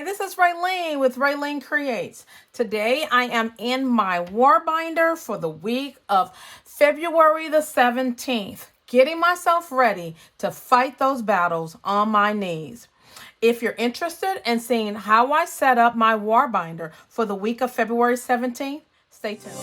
Hi, this is Ralene with RaleneCreates. Today I am in my war binder for the week of February the 17th, getting myself ready to fight those battles on my knees. If you're interested in seeing how I set up my war binder for the week of February 17th, stay tuned.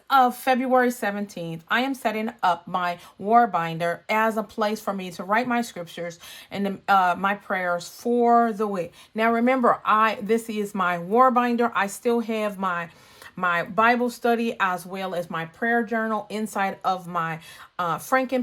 Of February 17th, I am setting up my war binder as a place for me to write my scriptures and my prayers for the week. Now, remember, this is my war binder. I still have my Bible study as well as my prayer journal inside of my Franken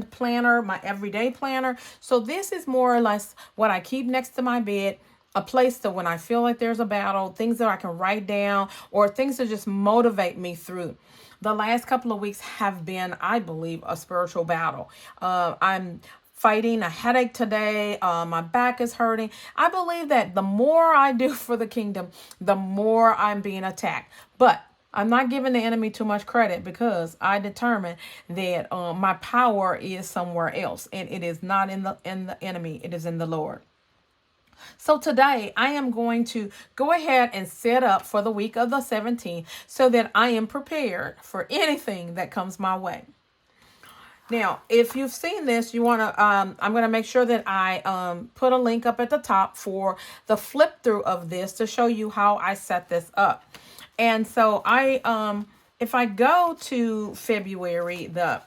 planner, my everyday planner. So this is more or less what I keep next to my bed. A place to when I feel like there's a battle, things that I can write down, or things that just motivate me through. The last couple of weeks have been, I believe, a spiritual battle. I'm fighting a headache today. My back is hurting. I believe that the more I do for the kingdom, the more I'm being attacked. But I'm not giving the enemy too much credit because I determined that my power is somewhere else, and it is not in the enemy. It is in the Lord. So today I am going to go ahead and set up for the week of the 17th so that I am prepared for anything that comes my way. Now, if you've seen this, you want to, I'm going to make sure that I put a link up at the top for the flip through of this to show you how I set this up. And so if I go to February the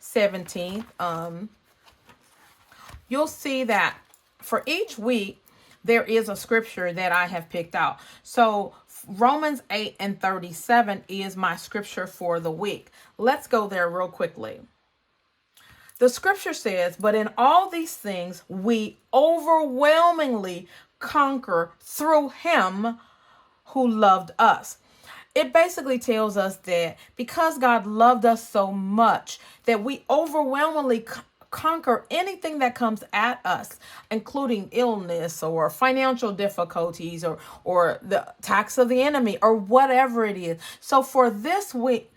17th, you'll see that for each week, there is a scripture that I have picked out. So Romans 8:37 is my scripture for the week. Let's go there real quickly. The scripture says, but in all these things, we overwhelmingly conquer through him who loved us. It basically tells us that because God loved us so much that we overwhelmingly conquer anything that comes at us, including illness or financial difficulties or the attacks of the enemy or whatever it is. So for this week,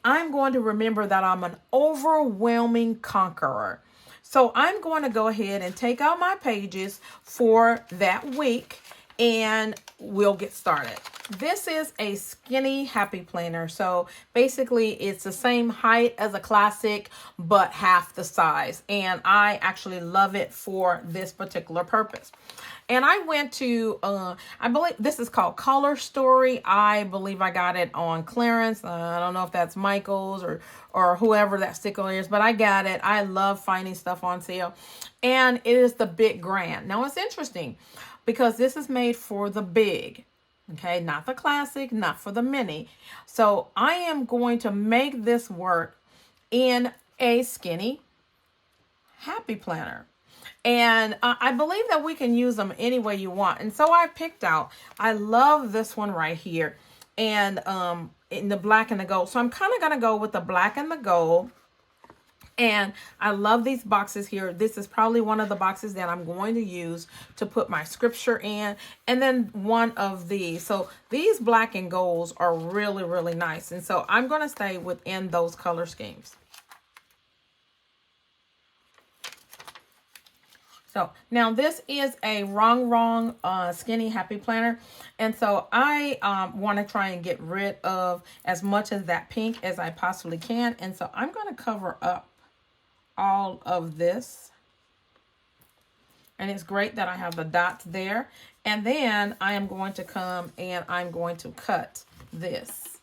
I'm going to remember that I'm an overwhelming conqueror. So I'm going to go ahead and take out my pages for that week and we'll get started. This is a skinny happy planner. So basically it's the same height as a classic, but half the size. And I actually love it for this particular purpose. And I went to, I believe this is called Color Story. I believe I got it on clearance. I don't know if that's Michael's or whoever that sticker is, but I got it. I love finding stuff on sale. And it is the Big Grand. Now it's interesting because this is made for the big. Okay, not the classic, not for the mini. So I am going to make this work in a skinny happy planner. And I believe that we can use them any way you want. And so I picked out, I love this one right here. And in the black and the gold. So I'm kind of going to go with the black and the gold. And I love these boxes here. This is probably one of the boxes that I'm going to use to put my scripture in. And then one of these. So these black and golds are really, really nice. And so I'm going to stay within those color schemes. So now this is a wrong skinny happy planner. And so I want to try and get rid of as much of that pink as I possibly can. And so I'm going to cover up all of this. And it's great that I have the dots there. And then I am going to come and I'm going to cut this.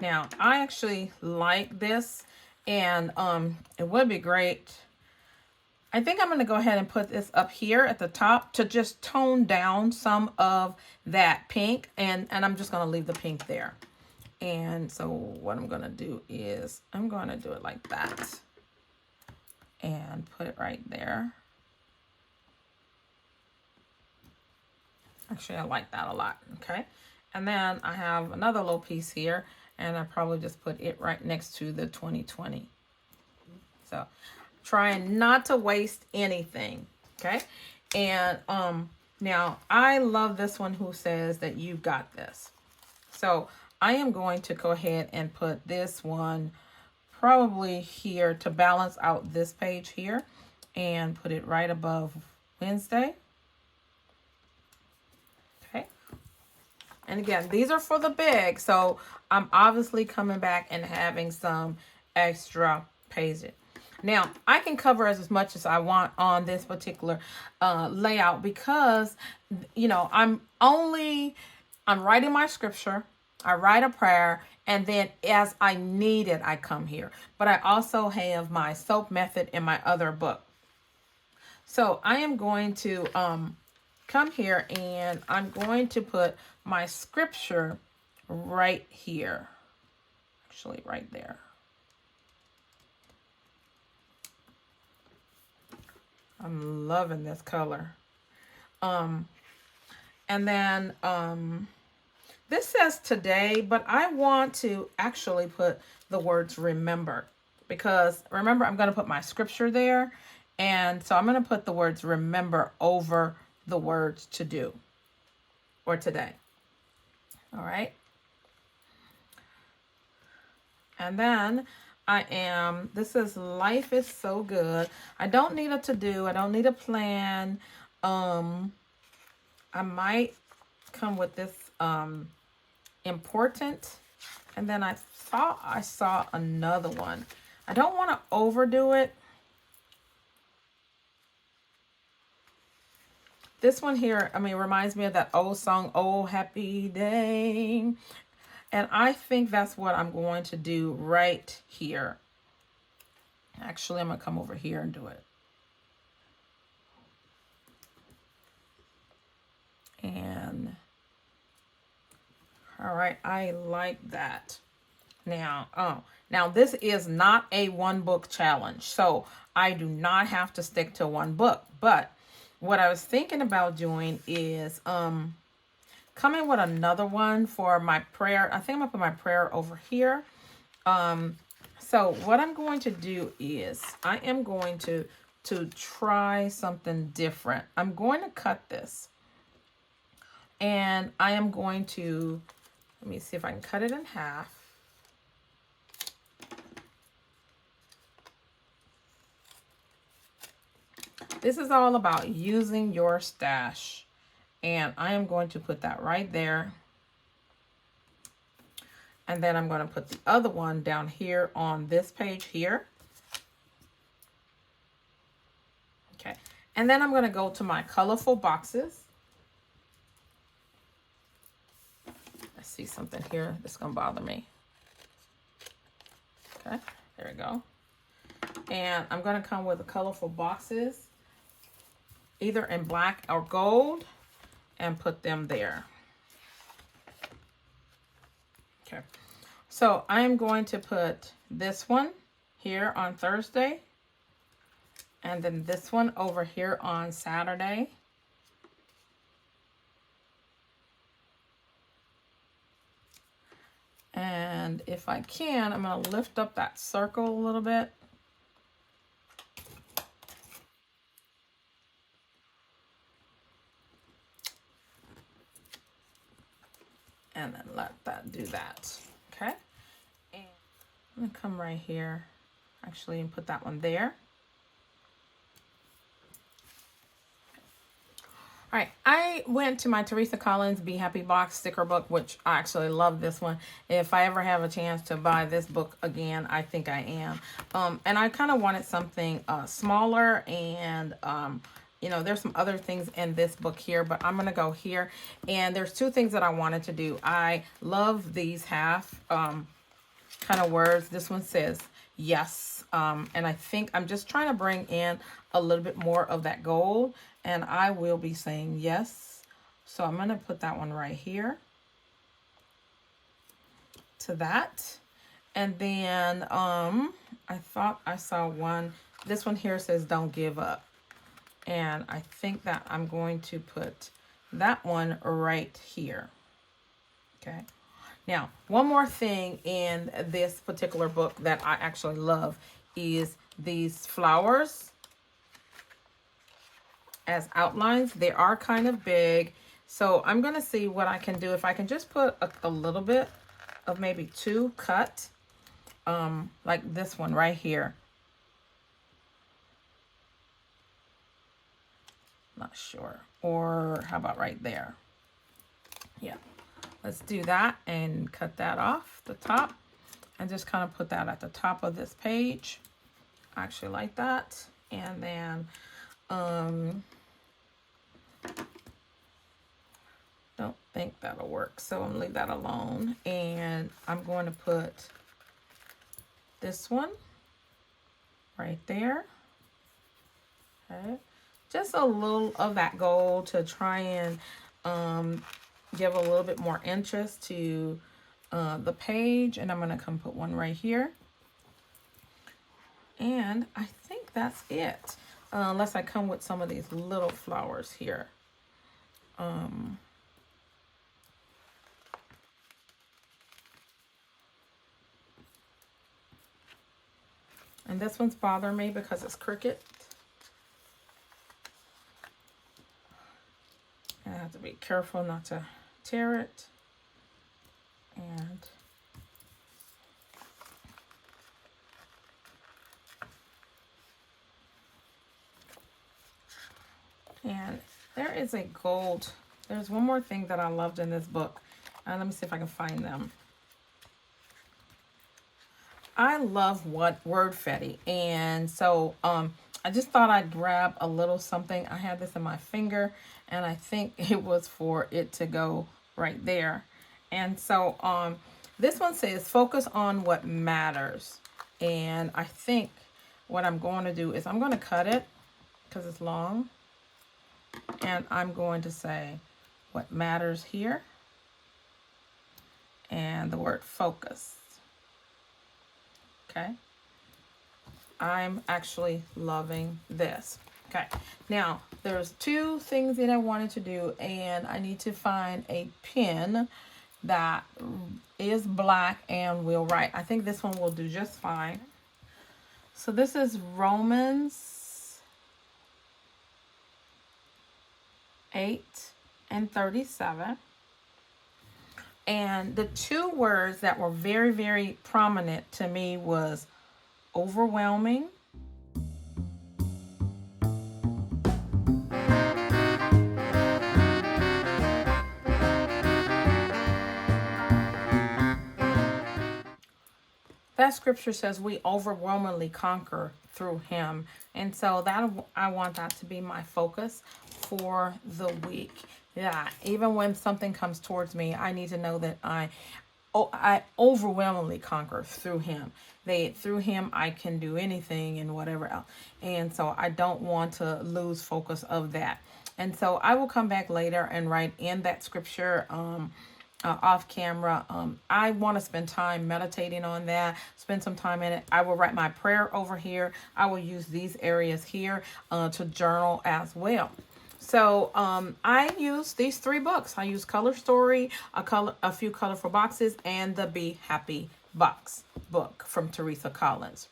Now, I actually like this, and it would be great. I think I'm going to go ahead and put this up here at the top to just tone down some of that pink, and I'm just going to leave the pink there. And so what I'm going to do is I'm going to do it like that and put it right there. Actually, I like that a lot, okay? And then I have another little piece here, and I probably just put it right next to the 2020. So trying not to waste anything. Okay. And now I love this one who says that you got this. So I am going to go ahead and put this one probably here to balance out this page here, and put it right above Wednesday. Okay. And again, these are for the big, so I'm obviously coming back and having some extra pages. Now, I can cover as much as I want on this particular layout because, you know, I'm writing my scripture, I write a prayer, and then as I need it, I come here. But I also have my soap method in my other book. So I am going to come here, and I'm going to put my scripture right here. Actually, right there. I'm loving this color. And then this says today, but I want to actually put the words remember, because remember, I'm going to put my scripture there. And so I'm going to put the words remember over the words to do or today. All right. And then this is life is so good. I don't need a to-do. I don't need a plan. I might come with this important. And then I thought I saw another one. I don't want to overdo it. This one here, I mean, reminds me of that old song, Oh Happy Day. And I think that's what I'm going to do right here. Actually, I'm going to come over here and do it. And, all right, I like that. Now, now this is not a one book challenge, so I do not have to stick to one book. But what I was thinking about doing is coming with another one for my prayer. I think I'm gonna put my prayer over here. So what I'm going to do is I am going to try something different. I'm going to cut this, and I am going to, let me see if I can cut it in half. This is all about using your stash. And I am going to put that right there. And then I'm going to put the other one down here on this page here. Okay. And then I'm going to go to my colorful boxes. I see something here that's going to bother me. Okay. There we go. And I'm going to come with the colorful boxes, either in black or gold, and put them there. Okay. So I'm going to put this one here on Thursday, and then this one over here on Saturday. And if I can, I'm going to lift up that circle a little bit. And then let that do that. Okay. And I'm going to come right here, actually, and put that one there. All right, I went to my Teresa Collins Be Happy box sticker book, which I actually love this one. If I ever have a chance to buy this book again, I think I am. And I kind of wanted something smaller, and you know, there's some other things in this book here, but I'm going to go here. And there's two things that I wanted to do. I love these half kind of words. This one says yes. And I think I'm just trying to bring in a little bit more of that gold. And I will be saying yes. So I'm going to put that one right here to that. And then I thought I saw one. This one here says don't give up. And I think that I'm going to put that one right here. Okay. Now, one more thing in this particular book that I actually love is these flowers as outlines. They are kind of big. So I'm going to see what I can do. If I can just put a little bit of maybe 2 cut, like this one right here. Not sure. Or how about right there? Yeah. Let's do that and cut that off the top and just kind of put that at the top of this page. I actually like that. And then, don't think that'll work. So I'm gonna leave that alone. And I'm going to put this one right there. Okay. Just a little of that gold to try and, give a little bit more interest to the page. And I'm going to come put one right here. And I think that's it. Unless I come with some of these little flowers here. And this one's bothering me because it's crooked. I have to be careful not to tear it. And there is a gold. There's one more thing that I loved in this book. Let me see if I can find them. I love Wordfetti. And so I just thought I'd grab a little something. I had this in my finger, and I think it was for it to go right there. And so this one says, focus on what matters. And I think what I'm going to do is I'm going to cut it because it's long. And I'm going to say what matters here. And the word focus. Okay. I'm actually loving this. Okay. Now, there's 2 things that I wanted to do, and I need to find a pen that is black and will write. I think this one will do just fine. So this is Romans 8:37. And the 2 words that were very, very prominent to me was overwhelming that scripture says we overwhelmingly conquer through him. And so that I want that to be my focus for the week. Yeah, even when something comes towards me, I need to know that I overwhelmingly conquer through him. Through him, I can do anything and whatever else. And so I don't want to lose focus of that. And so I will come back later and write in that scripture off camera. I want to spend time meditating on that, spend some time in it. I will write my prayer over here. I will use these areas here to journal as well. So I use these 3 books. I use Color Story, a few colorful boxes, and the Be Happy book from Teresa Collins.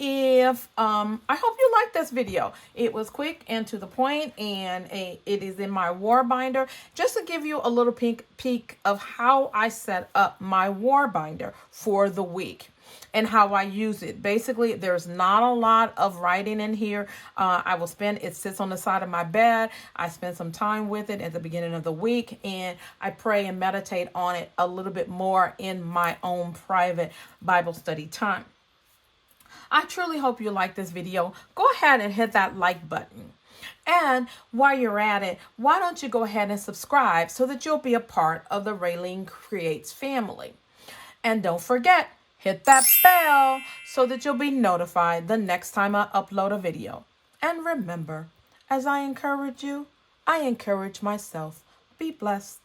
If I hope you liked this video. It was quick and to the point, and it is in my war binder, just to give you a little peek of how I set up my war binder for the week and how I use it. Basically, there's not a lot of writing in here. It sits on the side of my bed. I spend some time with it at the beginning of the week, and I pray and meditate on it a little bit more in my own private Bible study time. I truly hope you like this video. Go ahead and hit that like button. And while you're at it, why don't you go ahead and subscribe so that you'll be a part of the RaleneCreates family. And don't forget, hit that bell so that you'll be notified the next time I upload a video. And remember, as I encourage you, I encourage myself. Be blessed.